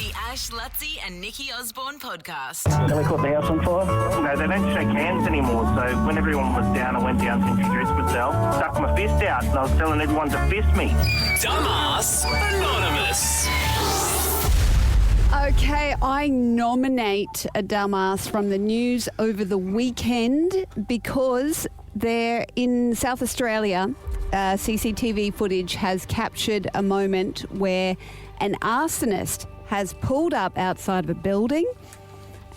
The Ash, Lutzi and Nikki Osborne podcast. Then we caught the house on fire. No, they don't shake hands anymore, so when everyone was down, I went down to introduce myself, stuck my fist out, and I was telling everyone to fist me. Dumbass Anonymous. Okay, I nominate a dumbass from the news over the weekend because they're in South Australia. CCTV footage has captured a moment where an arsonist has pulled up outside of a building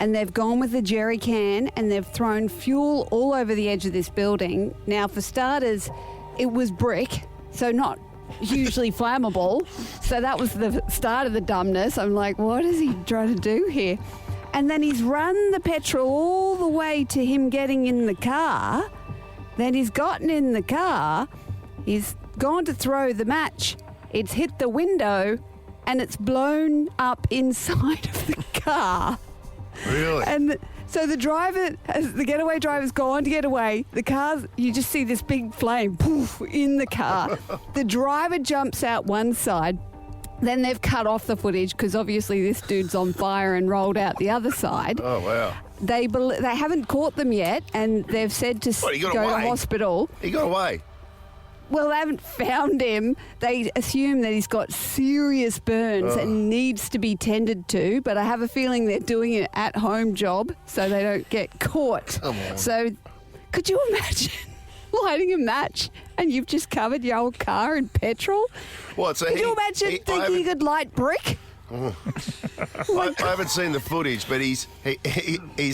and they've gone with a jerry can and they've thrown fuel all over the edge of this building. Now, for starters, it was brick, so not hugely flammable. So that was the start of the dumbness. I'm like, what is he trying to do here? And then he's run the petrol all the way to him getting in the car. Then he's gotten in the car. He's gone to throw the match. It's hit the window and it's blown up inside of the car. Really? And so the getaway driver's gone to get away. The car, you just see this big flame poof in the car. The driver jumps out one side. Then they've cut off the footage because obviously this dude's on fire and rolled out the other side. Oh, wow. They haven't caught them yet, and they've said to What, he got go away? to hospital. He got away. Well, they haven't found him. They assume that he's got serious burns and needs to be tended to, but I have a feeling they're doing an at-home job so they don't get caught. Come on. So could you imagine lighting a match and you've just covered your old car in petrol? What? So Could you imagine thinking you could light brick? I haven't seen the footage, but he's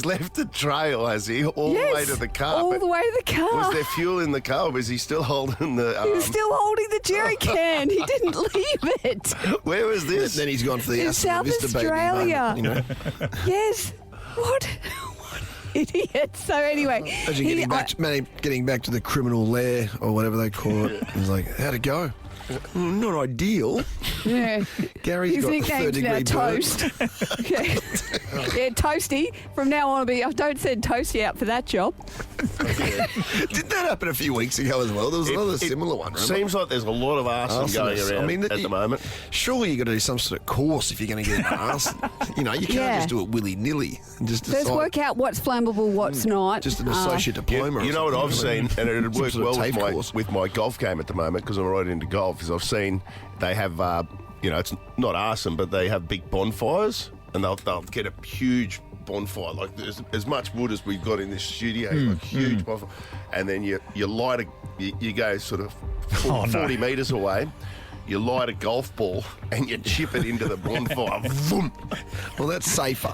left the trail, has he? All the way to the car. all But the way to the car. was there fuel in the car, or was he still holding the... He was still holding the jerry can. He didn't leave it. Where was this? Then he's gone for the In Aston South Vista Australia. baby. You know, Yes. What idiot. So anyway. imagine getting back to the criminal lair or whatever they call it. He's like, how'd it go? Not ideal. Yeah. Gary's His got the nickname's now 3rd-degree burn. Toast. Yeah, Toasty. From now on, don't send Toasty out for that job. Didn't that happen a few weeks ago as well? There was another similar one. Remember? Seems like there's a lot of arson going Arsonists. around at the moment. Surely you've got to do some sort of course if you're going to get an arson. You know, you can't Yeah. just do it willy-nilly and just Let's decide. work out what's flammable, what's not. Just an associate diploma. You know what I've seen, and it'd Some work sort of well TAFE course. with my golf game at the moment because I'm right into golf. Is I've seen they have, it's not arson, but they have big bonfires, and they'll get a huge bonfire, like there's as much wood as we've got in this studio, like huge bonfire, and then you light you go sort of 40 metres away. You light a golf ball and you chip it into the bonfire. Vroom. Well, that's safer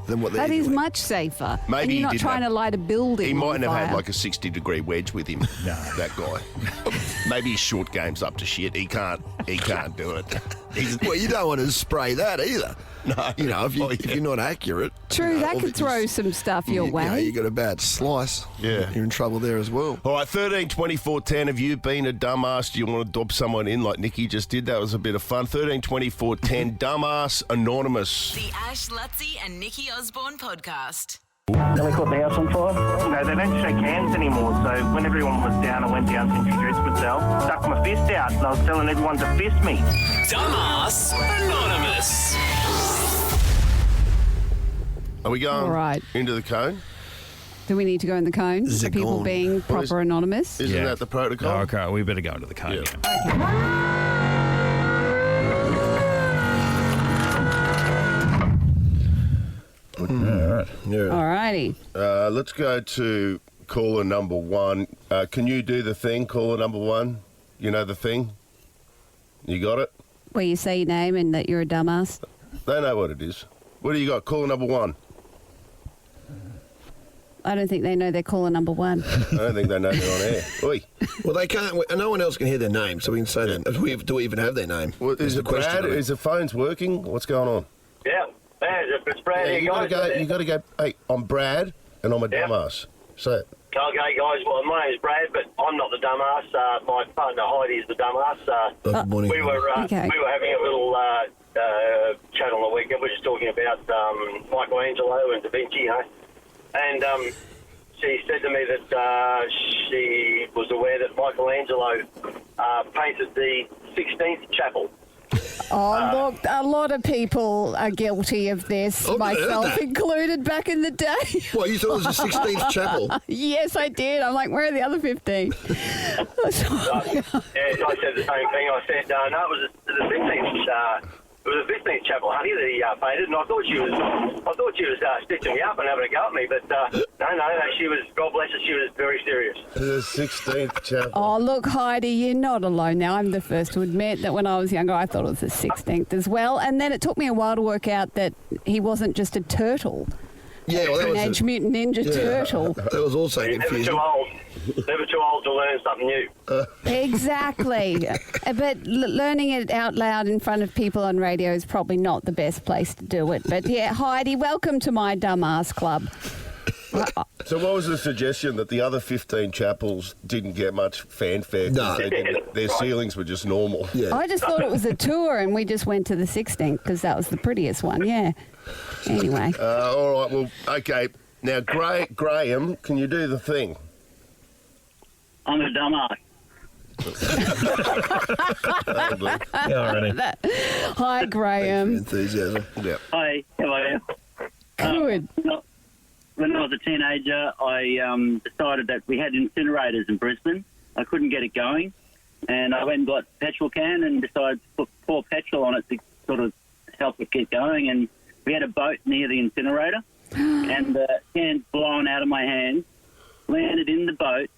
than what they're That is doing. much safer. Maybe and he you're not didn't trying have- to light a building. He mightn't on have had fire. like a 60-degree wedge with him. No, that guy. Maybe his short game's up to shit. He can't do it. Well, you don't want to spray that either. No. You know, if you're not accurate. True, you know, that or could throw some stuff your way. You know, you got a bad slice. Yeah. You're in trouble there as well. All right, 13 24 10. Have you been a dumbass? Do you want to dob someone in like Nikki just did? That was a bit of fun. 13 24 10. Dumbass Anonymous. The Ash, Lutzi and Nikki Osborne podcast. Then we caught the house on fire. No, they don't shake hands anymore, so when everyone was down, I went down to introduce myself, stuck my fist out, and I was telling everyone to fist me. Dumbass Anonymous. Are we going All right. into the cone? Do we need to go in the cone? Is For it people gone? being proper anonymous? Isn't that the protocol? Oh, okay, we better go into the cone. Yeah. All righty. Let's go to caller number one. Can you do the thing, caller number one? You know the thing? You got it? Where you say your name and that you're a dumbass. They know what it is. What do you got? Caller number one. I don't think they know they're caller number one. I don't think they know they're on air. Oi. Well, they can't. No one else can hear their name, so we can say that. Do we even have their name? Well, Is is the it Brad? question. Is the phones working? What's going on? Yeah, it's Brad here, you gotta guys. go. You gotta go. Hey, I'm Brad, and I'm a Yeah. dumbass. Say it. Okay, guys. Well, my name's Brad, but I'm not the dumbass. My partner Heidi is the dumbass. Good morning. We were Okay. having a little chat on the weekend. We were just talking about Michelangelo and Da Vinci, you know. And she said to me that she was aware that Michelangelo painted the 16th chapel. Oh, look, a lot of people are guilty of this, Oh, myself that. included back in the day. What, you thought it was the 16th chapel? Yes, I did. I'm like, where are the other 15? Yeah, I said the same thing. I said, no, it was the 15th. It was the 15th chapel, honey, that he painted, and I thought she was stitching me up and having a go at me, but no, she was. God bless her, she was very serious. The 16th chapel. Oh, look, Heidi, you're not alone now. I'm the first to admit that when I was younger, I thought it was the 16th as well. And then it took me a while to work out that he wasn't just a turtle. Yeah, well, that was Teenage Mutant Ninja Turtle. That was also Never confusing. too old. Never too old to learn something new. Exactly. But learning it out loud in front of people on radio is probably not the best place to do it. But yeah, Heidi, welcome to my dumbass club. So what was the suggestion, that the other 15 chapels didn't get much fanfare? 'Cause No. they didn't- their ceilings were just normal. Yeah. I just thought it was a tour and we just went to the 16th because that was the prettiest one, yeah. Anyway. All right, well, okay. Now, Graham, can you do the thing? I'm a dumbass. Hi, Graham. Enthusiasm. Yeah. Hi, how are you? Good. When I was a teenager, I decided that we had incinerators in Brisbane. I couldn't get it going, and I went and got a petrol can and decided to pour petrol on it to sort of help it get going. And we had a boat near the incinerator, and the can blown out of my hand, landed in the boat,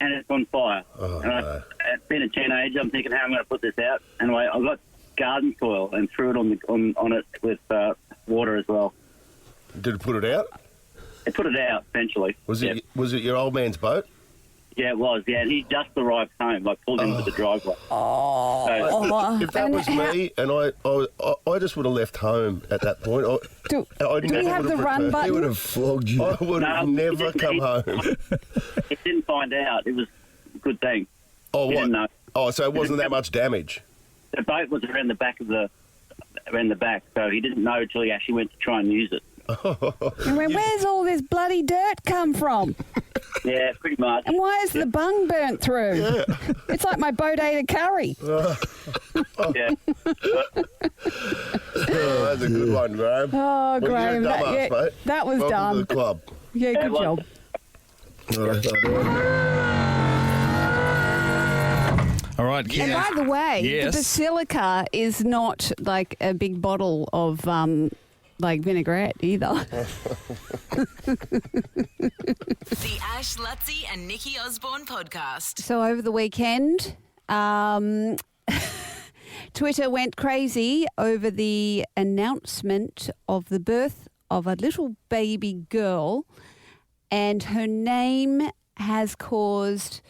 and it's on fire. Oh, and no. being a teenager, I'm thinking, how am I going to put this out? Anyway, I got garden soil and threw it on it with water as well. Did it put it out? It put it out eventually. Was it your old man's boat? Yeah, it was. Yeah, and he just arrived home. I pulled him to the driveway. Oh, If that was me, and I just would have left home at that point. do we have the run He would button? have flogged you. I would have No, never he come didn't. home. He didn't find out. It was a good thing. Oh, He what? didn't know. Oh, so it wasn't that much damage. The boat was around the back so he didn't know until he actually went to try and use it. I mean, where's all this bloody dirt come from? Yeah, pretty much. And why is the bung burnt through? It's like my boat ate a curry. Yeah. Oh, that's a good one, Graham. Oh, Well, Graham, you're a dumbass, mate. that was Welcome dumb. to the club. Yeah, good well- job. All right, And by the way, Yes. the Basilica is not like a big bottle of like vinaigrette either. The Ash, Lutzi and Nikki Osborne podcast. So over the weekend, Twitter went crazy over the announcement of the birth of a little baby girl, and her name has caused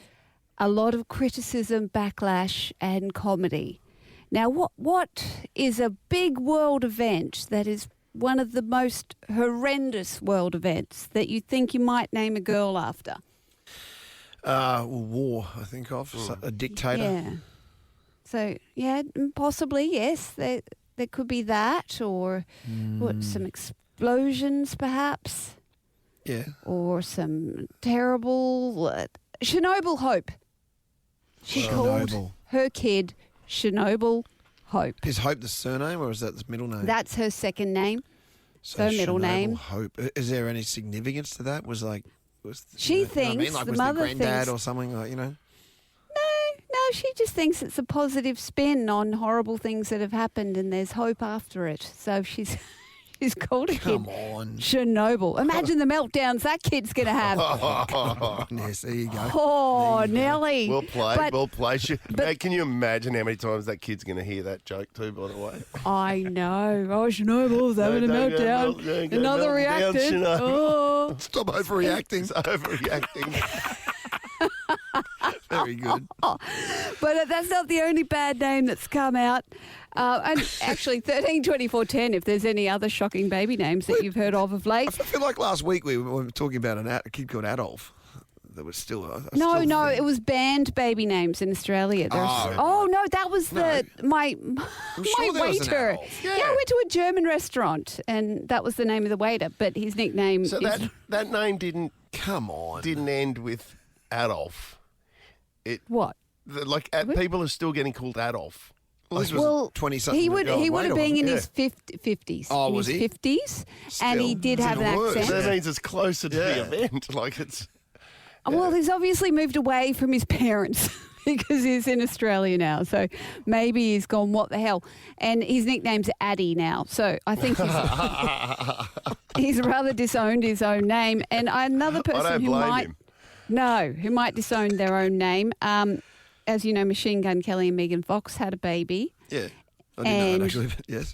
a lot of criticism, backlash, and comedy. Now, what is a big world event that is one of the most horrendous world events that you think you might name a girl after? War, I think of. A dictator. Yeah. So, yeah, possibly, yes. There could be that, or some explosions, perhaps, Yeah. or some terrible Chernobyl Hope. She called Chernobyl. her kid Chernobyl Hope. Is Hope the surname or is that the middle name? That's her second name. So her middle Chernobyl name. Hope. Is there any significance to that? Was She you know what I mean? thinks Like, the was mother granddad thinks- or something like, you know? No, she just thinks it's a positive spin on horrible things that have happened, and there's hope after it. So she's called a Come kid on. Chernobyl. Imagine the meltdowns that kid's going to have. Yes, there you go. Oh, Nelly. We'll play. But We'll play. Mate, can you imagine how many times that kid's going to hear that joke too, by the way? I know. Oh, Chernobyl's having a Don't go meltdown. don't go Another melting down, reactant. Chernobyl. Oh. Stop overreacting. It's overreacting. Very good. But that's not the only bad name that's come out. And actually, 132410, if there's any other shocking baby names that you've heard of late. I feel like last week we were talking about a kid called Adolf. That was still a No, still no, thing. it was banned baby names in Australia. Oh. No, that was my sure my there was an waiter. Adolf. Yeah, Yeah. I went to a German restaurant, and that was the name of the waiter. But his nickname So is that name didn't Come on. end with Adolf. what? People are still getting called Adolf. Well, this was Well, 20-something. he would have been in his 50s. Oh, in was his he? 50s, and he Still, did it's have an even worse. accent. That means it's closer to the event. Like it's. Well, he's obviously moved away from his parents because he's in Australia now. So maybe he's gone, what the hell? And his nickname's Addy now. So I think he's rather disowned his own name. And another person don't who blame might... him. No, who might disown their own name. As you know, Machine Gun Kelly and Megan Fox had a baby. Yeah. I didn't know And- that, actually, but yes.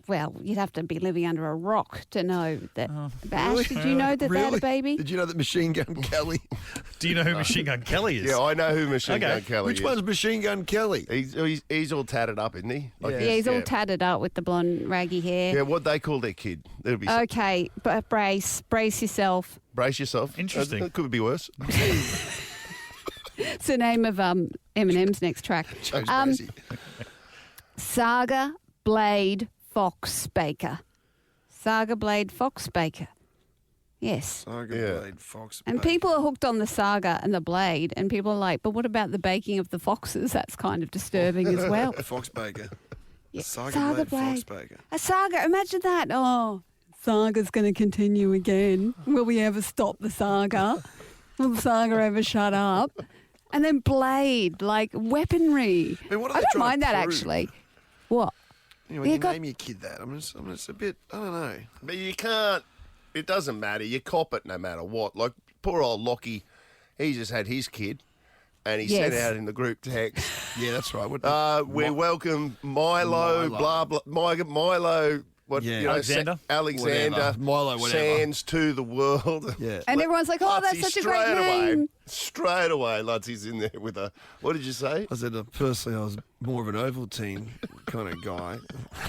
Well, you'd have to be living under a rock to know that. But Ash, did you know that they had a baby? Did you know that Machine Gun Kelly? Do you know who Machine Gun Kelly is? Yeah, I know who Machine Okay. Gun Kelly Which is. one's Machine Gun Kelly? He's all tatted up, isn't he? Like Yeah, he's all tatted up with the blonde, raggy hair. Yeah, what they call their kid. It'll be Okay, but brace yourself. brace yourself. Interesting. It could be worse. It's the name of Eminem's next track. James Bracey. Saga Blade Fox Baker. Saga Blade Fox Baker. Yes. Saga Yeah. Blade Fox. And Blade. people are hooked on the saga and the blade, and people are like, but what about the baking of the foxes? That's kind of disturbing as well. Fox Baker. Yeah. Saga Blade Fox Baker. A saga. Imagine that. Oh, saga's going to continue again. Will we ever stop the saga? Will the saga ever shut up? And then blade, like weaponry. I mean, what are I they don't trying mind to that prove? actually. What? Anyway, Yeah, you got- name your kid that. It's a bit, I don't know. But you can't. It doesn't matter. You cop it no matter what. Like poor old Lockie, he just had his kid, and he sent Yes. out in the group text. Yeah, that's right. What, We welcome Milo, Milo. blah blah. Milo, what Yeah. you know, Alexander? Alexander, Whatever. Milo, whatever. Sands to the world. yeah. And everyone's like, oh, that's Lutsy, such a great straight name. away, straight away, Lutzy's in there with a. What did you say? I said, personally, I was more of an Ovaltine kind of guy.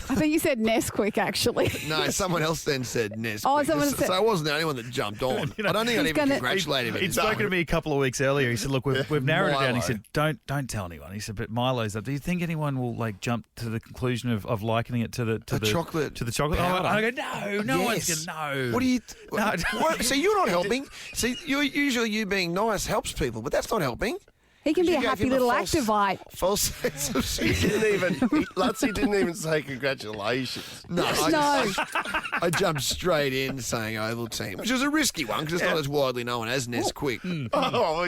I think you said Nesquik, actually. No, someone else then said Nest. Oh, someone said- So I wasn't the only one that jumped on. I don't think I'd he's even gonna- congratulate him. He'd spoken to me a couple of weeks earlier. He said, "Look, we've narrowed it down." He Milo. said, "Don't tell anyone." He said, "But Milo's up. Do you think anyone will like jump to the conclusion of likening it to the chocolate to the chocolate?" powder. I go, no one's Yes. gonna know. What do you? No. What? See, you're not helping. See, usually you being nice helps people, but that's not helping. He can be You a gave happy him a little false- activite. False sense of He security. Lutzy didn't even say congratulations. No, No. I jumped straight in saying Ovaltine, which was a risky one because it's not as widely known as Nesquik. Oh, well,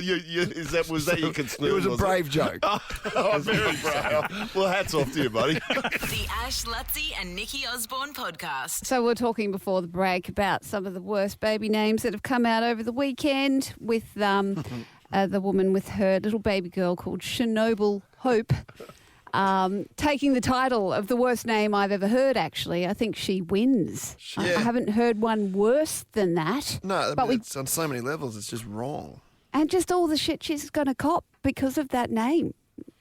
was that your concern? It was a it? brave joke. Oh, very brave. Well, hats off to you, buddy. The Ash, Lutzy and Nikki Osborne podcast. So we we're talking before the break about some of the worst baby names that have come out over the weekend with the woman with her little baby girl called Chernobyl Hope taking the title of the worst name I've ever heard, actually. I think she wins. I Yeah. haven't heard one worse than that. No, but it's on so many levels. It's just wrong. and just all the shit she's going to cop because of that name.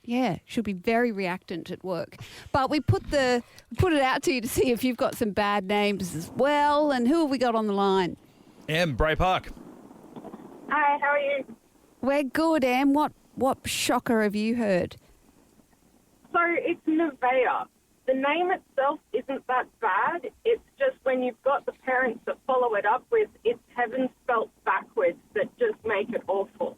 Yeah, she'll be very reactant at work. But we put it out to you to see if you've got some bad names as well. And who have we got on the line? Bray Park. Hi, how are you? We're good, Em. What shocker have you heard? So it's Nevea. The name itself isn't that bad. It's just when you've got the parents that follow it up with "it's heaven spelt backwards" that just make it awful.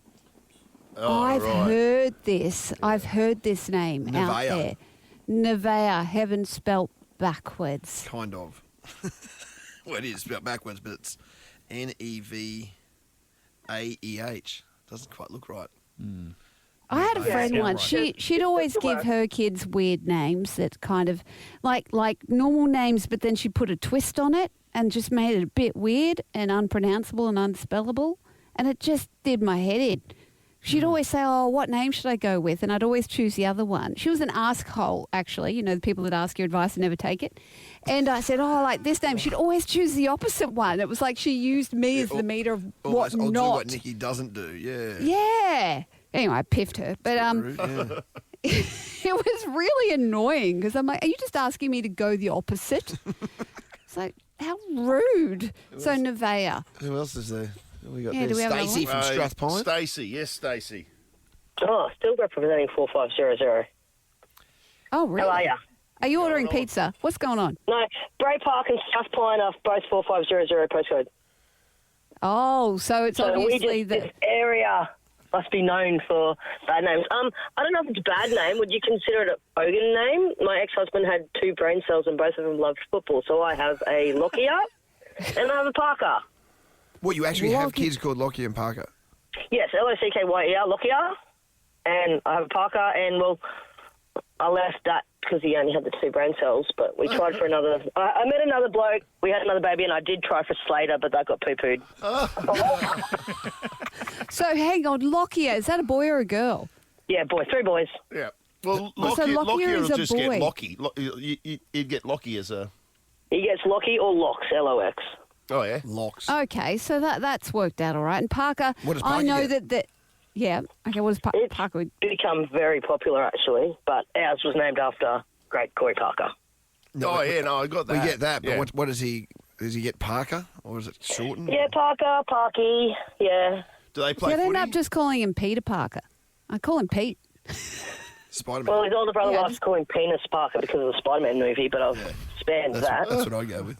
I've heard this. I've heard this name out Nevea. there. Nevea, heaven spelt backwards. Kind of. Well, it is spelled backwards, but it's Nevaeh. Doesn't quite look right. I had a Yeah, friend sound once. right. She'd always It's the give worst. her kids weird names that kind of like normal names, but then she put a twist on it and just made it a bit weird and unpronounceable and unspellable, and it just did my head in. She'd always say, "Oh, what name should I go with?" And I'd always choose the other one. She was an ask-hole, actually. You know, the people that ask your advice and never take it. And I said, "Oh, I like this name." She'd always choose the opposite one. It was like she used me as the meter of what Almost, I'll do not. what Nikki doesn't do. Yeah. Yeah. Anyway, I piffed her. But Rude, yeah. it was really annoying because I'm like, are you just asking me to go the opposite? It's like, how rude. So Nevea. Who else is there? We got Yeah, do we have another Stacey one? from Strathpine. Stacey, yes, Stacey. Oh, still representing 4500. Oh, really? How are you? Are you ordering pizza? What's going on? No, Bray Park and Strathpine are both 4500 postcode. Oh, so it's So we obviously just, the... this area must be known for bad names. I don't know if it's a bad name. Would you consider it a Ogan name? My ex-husband had 2 brain cells and both of them loved football, so I have a Lockyer and I have a Parker. What, you actually have kids called Lockie and Parker? Yes, Lockyer, Lockyer, and I have a Parker, and, well, I left that because he only had the 2 brain cells, but we tried for another... I met another bloke, we had another baby, and I did try for Slater, but that got poo-pooed. So hang on, Lockyer, is that a boy or a girl? Yeah, 3 boys. Yeah. Well, So Lockyer Lockyer is will a just boy. get Lockie. You'd get Lockie as a... He gets Lockie or Locks, L-O-X. Oh, yeah? Locks. Okay, so that's worked out all right. And Parker, What does I Parker know get? that... Yeah, okay, what does It's Parker... become very popular, actually, but ours was named after great Corey Parker. Oh, yeah, no, I got that. We get that, but Yeah. what does he... Does he get Parker, or is it shortened? Yeah, Parker, Parky, yeah. Do they play Did I end footy? up just calling him Peter Parker? I call him Pete. Spider-Man. Well, his older brother Yeah, likes to call him Penis Parker because of the Spider-Man movie, but I've spanned that. That's what I go with.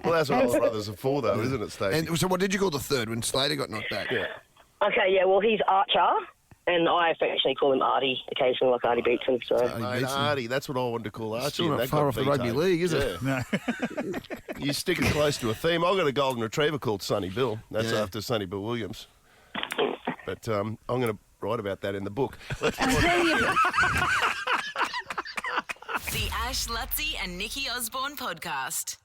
Well, that's what all brothers are for, though, isn't it, Stacey? And so what did you call the third when Slater got knocked back? Yeah. Okay, yeah, well, he's Archer, and I affectionately call him Artie, occasionally, like Artie beats him, so... Mate, Artie, that's what I wanted to call Archie. Still and not that far got off the vetoed. rugby league, is it? Yeah. No. You stick it close to a theme. I've got a golden retriever called Sonny Bill. That's Yeah. after Sonny Bill Williams. But I'm going to write about that in the book. The Ash, Lutzi and Nikki Osborne podcast.